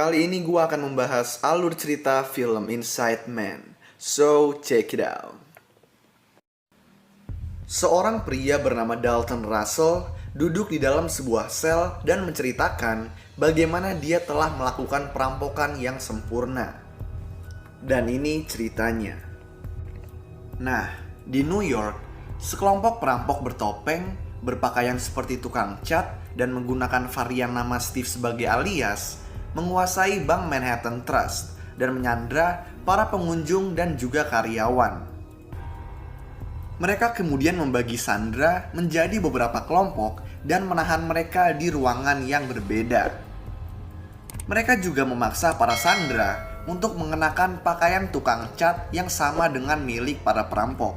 Kali ini gue akan membahas alur cerita film Inside Man. So, check it out. Seorang pria bernama Dalton Russell duduk di dalam sebuah sel dan menceritakan bagaimana dia telah melakukan perampokan yang sempurna. Dan ini ceritanya. Nah, di New York, sekelompok perampok bertopeng, berpakaian seperti tukang cat, dan menggunakan varian nama Steve sebagai alias, menguasai Bank Manhattan Trust dan menyandra para pengunjung dan juga karyawan. Mereka kemudian membagi sandera menjadi beberapa kelompok dan menahan mereka di ruangan yang berbeda. Mereka juga memaksa para sandera untuk mengenakan pakaian tukang cat yang sama dengan milik para perampok.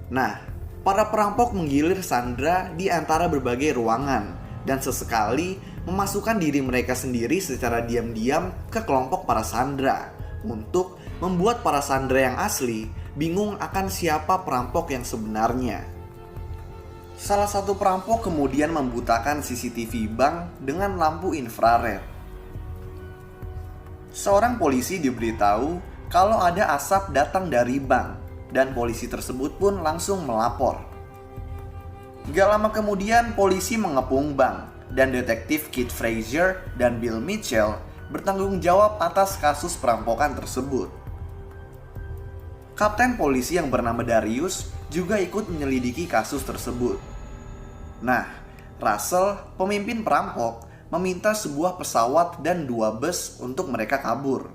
Nah, para perampok menggilir sandera di antara berbagai ruangan dan sesekali memasukkan diri mereka sendiri secara diam-diam ke kelompok para sandera untuk membuat para sandera yang asli bingung akan siapa perampok yang sebenarnya. Salah satu perampok kemudian membutakan CCTV bank dengan lampu infrared. Seorang polisi diberitahu kalau ada asap datang dari bank dan polisi tersebut pun langsung melapor. Gak lama kemudian polisi mengepung bank dan detektif Kit Frazier dan Bill Mitchell bertanggung jawab atas kasus perampokan tersebut. Kapten polisi yang bernama Darius juga ikut menyelidiki kasus tersebut. Nah, Russell, pemimpin perampok, meminta sebuah pesawat dan 2 bus untuk mereka kabur.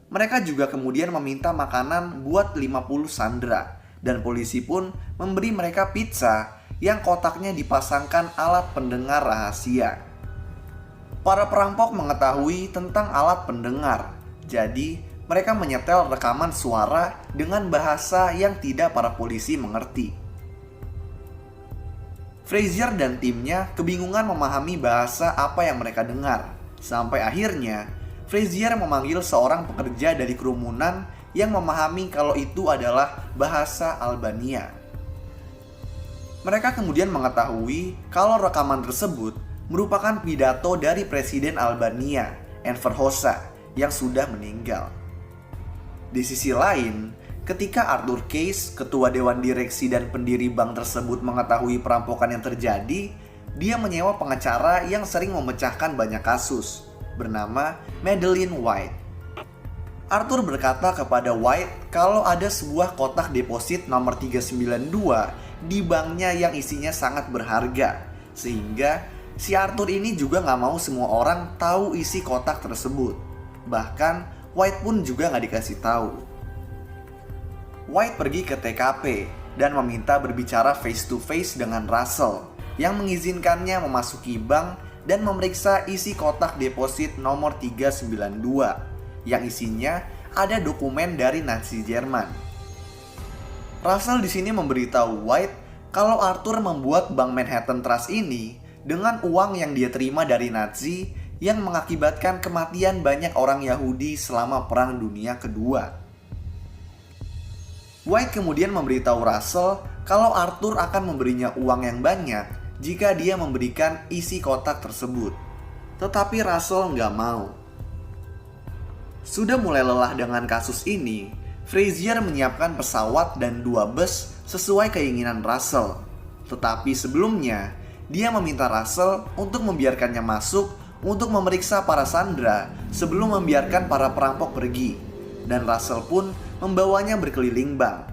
Mereka juga kemudian meminta makanan buat 50 sandera dan polisi pun memberi mereka pizza yang kotaknya dipasangkan alat pendengar rahasia. Para perampok mengetahui tentang alat pendengar, jadi mereka menyetel rekaman suara dengan bahasa yang tidak para polisi mengerti. Frazier dan timnya kebingungan memahami bahasa apa yang mereka dengar, sampai akhirnya Frazier memanggil seorang pekerja dari kerumunan yang memahami kalau itu adalah bahasa Albania. Mereka kemudian mengetahui kalau rekaman tersebut merupakan pidato dari Presiden Albania, Enver Hoxha, yang sudah meninggal. Di sisi lain, ketika Arthur Case, ketua dewan direksi dan pendiri bank tersebut mengetahui perampokan yang terjadi, dia menyewa pengacara yang sering memecahkan banyak kasus, bernama Madeleine White. Arthur berkata kepada White kalau ada sebuah kotak deposit nomor 392 di banknya yang isinya sangat berharga, sehingga si Arthur ini juga gak mau semua orang tahu isi kotak tersebut. Bahkan White pun juga gak dikasih tahu. White pergi ke TKP dan meminta berbicara face to face dengan Russell yang mengizinkannya memasuki bank dan memeriksa isi kotak deposit nomor 392 yang isinya ada dokumen dari Nazi Jerman. Russell di sini memberitahu White kalau Arthur membuat Bank Manhattan Trust ini dengan uang yang dia terima dari Nazi yang mengakibatkan kematian banyak orang Yahudi selama Perang Dunia Kedua. White kemudian memberitahu Russell kalau Arthur akan memberinya uang yang banyak jika dia memberikan isi kotak tersebut. Tetapi Russell nggak mau. Sudah mulai lelah dengan kasus ini, Frazier menyiapkan pesawat dan 2 bus sesuai keinginan Russell. Tetapi sebelumnya, dia meminta Russell untuk membiarkannya masuk untuk memeriksa para sandera sebelum membiarkan para perampok pergi. Dan Russell pun membawanya berkeliling bank.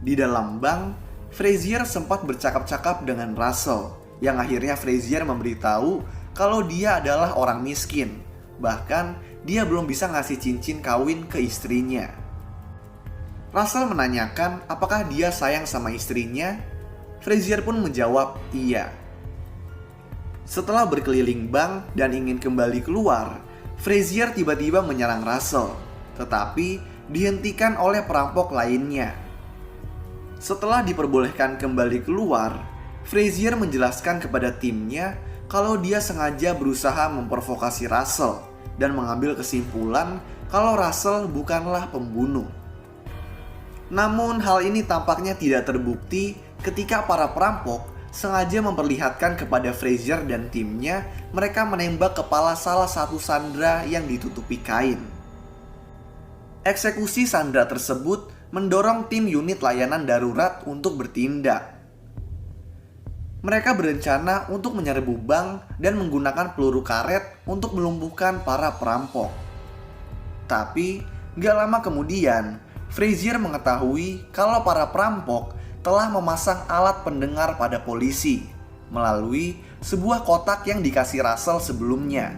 Di dalam bank, Frazier sempat bercakap-cakap dengan Russell, yang akhirnya Frazier memberitahu kalau dia adalah orang miskin. Bahkan, dia belum bisa ngasih cincin kawin ke istrinya. Russell menanyakan apakah dia sayang sama istrinya. Frazier pun menjawab iya. Setelah berkeliling bank dan ingin kembali keluar, Frazier tiba-tiba menyerang Russell, tetapi dihentikan oleh perampok lainnya. Setelah diperbolehkan kembali keluar, Frazier menjelaskan kepada timnya kalau dia sengaja berusaha memprovokasi Russell dan mengambil kesimpulan kalau Russell bukanlah pembunuh. Namun hal ini tampaknya tidak terbukti ketika para perampok sengaja memperlihatkan kepada Frazier dan timnya mereka menembak kepala salah satu sandera yang ditutupi kain. Eksekusi sandera tersebut mendorong tim unit layanan darurat untuk bertindak. Mereka berencana untuk menyerbu bank dan menggunakan peluru karet untuk melumpuhkan para perampok. Tapi, gak lama kemudian, Frazier mengetahui kalau para perampok telah memasang alat pendengar pada polisi melalui sebuah kotak yang dikasih Russell sebelumnya.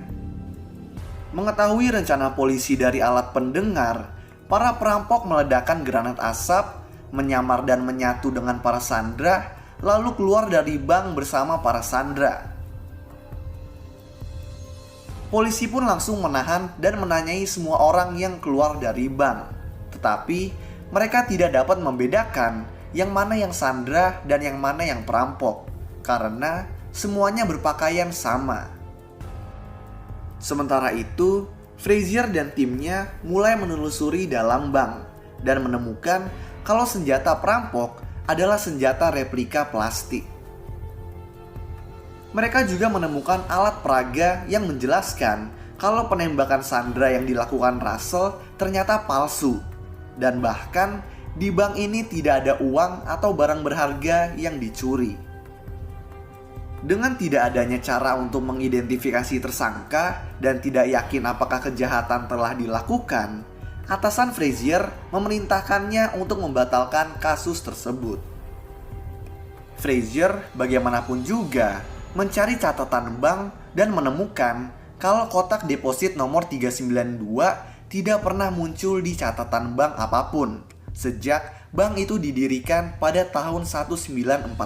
Mengetahui rencana polisi dari alat pendengar, para perampok meledakkan granat asap, menyamar dan menyatu dengan para sandera, lalu keluar dari bank bersama para sandera. Polisi pun langsung menahan dan menanyai semua orang yang keluar dari bank. Tetapi mereka tidak dapat membedakan yang mana yang sandera dan yang mana yang perampok, karena semuanya berpakaian sama. Sementara itu, Frazier dan timnya mulai menelusuri dalam bank dan menemukan kalau senjata perampok adalah senjata replika plastik. Mereka juga menemukan alat peraga yang menjelaskan kalau penembakan sandera yang dilakukan Russell ternyata palsu. Dan bahkan di bank ini tidak ada uang atau barang berharga yang dicuri. Dengan tidak adanya cara untuk mengidentifikasi tersangka dan tidak yakin apakah kejahatan telah dilakukan, atasan Frazier memerintahkannya untuk membatalkan kasus tersebut. Frazier bagaimanapun juga mencari catatan bank dan menemukan kalau kotak deposit nomor 392 tidak pernah muncul di catatan bank apapun sejak bank itu didirikan pada tahun 1948.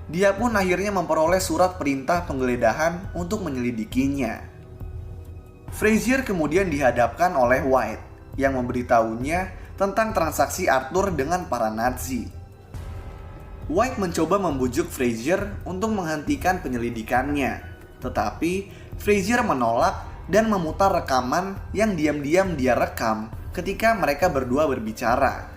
Dia pun akhirnya memperoleh surat perintah penggeledahan untuk menyelidikinya. Frazier kemudian dihadapkan oleh White yang memberitahunya tentang transaksi Arthur dengan para Nazi. White mencoba membujuk Frazier untuk menghentikan penyelidikannya, tetapi Frazier menolak dan memutar rekaman yang diam-diam dia rekam ketika mereka berdua berbicara.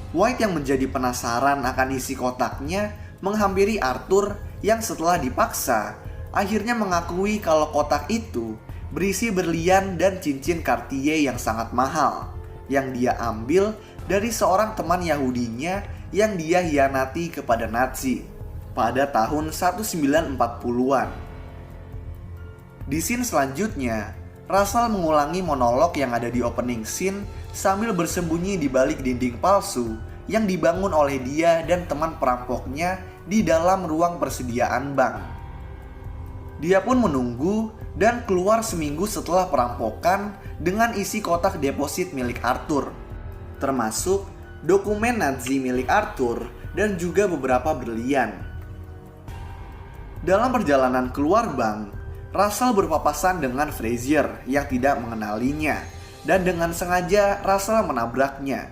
White yang menjadi penasaran akan isi kotaknya menghampiri Arthur yang setelah dipaksa akhirnya mengakui kalau kotak itu berisi berlian dan cincin Cartier yang sangat mahal yang dia ambil dari seorang teman Yahudinya yang dia hianati kepada Nazi pada tahun 1940-an. Di scene selanjutnya, Russell mengulangi monolog yang ada di opening scene sambil bersembunyi di balik dinding palsu yang dibangun oleh dia dan teman perampoknya di dalam ruang persediaan bank. Dia pun menunggu dan keluar seminggu setelah perampokan dengan isi kotak deposit milik Arthur, termasuk dokumen Nazi milik Arthur dan juga beberapa berlian. Dalam perjalanan keluar bank, Russell berpapasan dengan Frazier yang tidak mengenalinya dan dengan sengaja Russell menabraknya.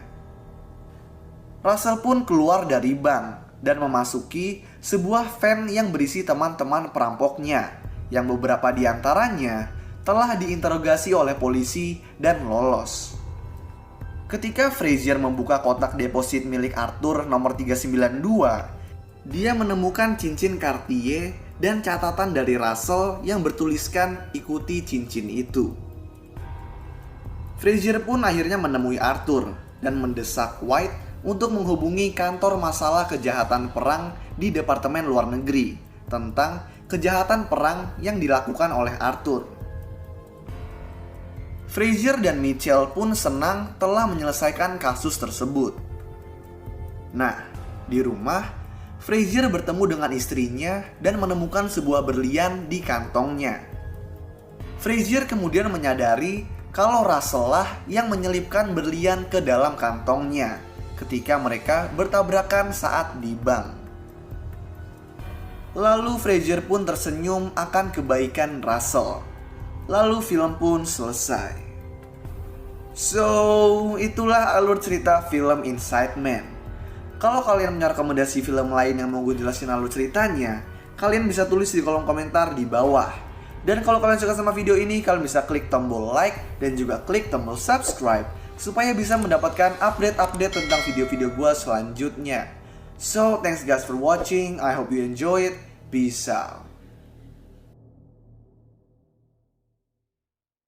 Russell pun keluar dari bank dan memasuki sebuah van yang berisi teman-teman perampoknya yang beberapa di antaranya telah diinterogasi oleh polisi dan lolos. Ketika Frazier membuka kotak deposit milik Arthur nomor 392, dia menemukan cincin Cartier dan catatan dari Russell yang bertuliskan ikuti cincin itu. Frazier pun akhirnya menemui Arthur dan mendesak White untuk menghubungi kantor masalah kejahatan perang di Departemen Luar Negeri tentang kejahatan perang yang dilakukan oleh Arthur. Frazier dan Mitchell pun senang telah menyelesaikan kasus tersebut. Nah, di rumah Frazier bertemu dengan istrinya dan menemukan sebuah berlian di kantongnya. Frazier kemudian menyadari kalau Russell lah yang menyelipkan berlian ke dalam kantongnya ketika mereka bertabrakan saat di bank. Lalu Frazier pun tersenyum akan kebaikan Russell. Lalu film pun selesai. So, itulah alur cerita film Inside Man. Kalau kalian punya rekomendasi film lain yang mau gue jelasin alur ceritanya, kalian bisa tulis di kolom komentar di bawah. Dan kalau kalian suka sama video ini, kalian bisa klik tombol like dan juga klik tombol subscribe supaya bisa mendapatkan update-update tentang video-video gue selanjutnya. So, thanks guys for watching. I hope you enjoy it. Peace out.